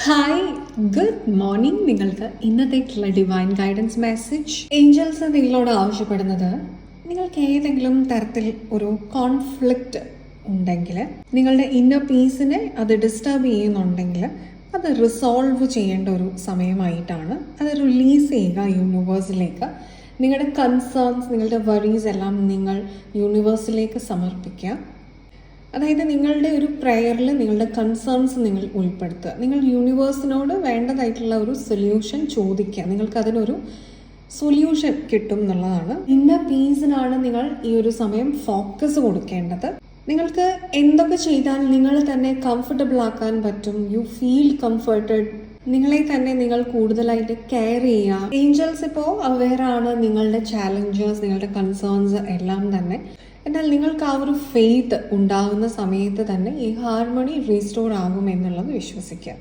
Hi, good morning. നിങ്ങൾക്ക് ഇന്നത്തേക്കുള്ള divine guidance message. Angeles നിങ്ങളോട് ആവശ്യപ്പെടുന്നത്, നിങ്ങൾക്ക് ഏതെങ്കിലും തരത്തിൽ ഒരു കോൺഫ്ലിക്റ്റ് ഉണ്ടെങ്കിൽ, നിങ്ങളുടെ ഇന്നർ പീസിനെ അത് ഡിസ്റ്റർബ് ചെയ്യുന്നുണ്ടെങ്കിൽ അത് റിസോൾവ് ചെയ്യേണ്ട ഒരു സമയമായിട്ടാണ്. അത് റിലീസ് ചെയ്യുക യൂണിവേഴ്സിലേക്ക്. നിങ്ങളുടെ കൺസേൺസ്, നിങ്ങളുടെ വറീസ് എല്ലാം നിങ്ങൾ യൂണിവേഴ്സിലേക്ക് സമർപ്പിക്കുക. അതായത് നിങ്ങളുടെ ഒരു പ്രെയറിൽ നിങ്ങളുടെ കൺസേൺസ് നിങ്ങൾ ഉൾപ്പെടുത്തുക. നിങ്ങൾ യൂണിവേഴ്സിനോട് വേണ്ടതായിട്ടുള്ള ഒരു സൊല്യൂഷൻ ചോദിക്കുക. നിങ്ങൾക്ക് അതിനൊരു സൊല്യൂഷൻ കിട്ടും എന്നുള്ളതാണ്. ഇന്നർ പീസിനാണ് നിങ്ങൾ ഈ ഒരു സമയം ഫോക്കസ് കൊടുക്കേണ്ടത്. നിങ്ങൾക്ക് എന്തൊക്കെ ചെയ്താൽ നിങ്ങൾ തന്നെ കംഫർട്ടബിൾ ആക്കാൻ പറ്റും, യു ഫീൽ കംഫർട്ടഡ്, നിങ്ങളെ തന്നെ നിങ്ങൾ കൂടുതലായിട്ട് കെയർ ചെയ്യുക. ഏഞ്ചൽസ് ഇപ്പോൾ അവെയറാണ് നിങ്ങളുടെ ചാലഞ്ചസ്, നിങ്ങളുടെ കൺസേൺസ് എല്ലാം തന്നെ. എന്നാൽ നിങ്ങൾക്ക് ആ ഒരു ഫെയ്ത്ത് ഉണ്ടാകുന്ന സമയത്ത് തന്നെ ഈ ഹാർമണി റീസ്റ്റോർ ആകുമെന്നുള്ളത് വിശ്വസിക്കുക.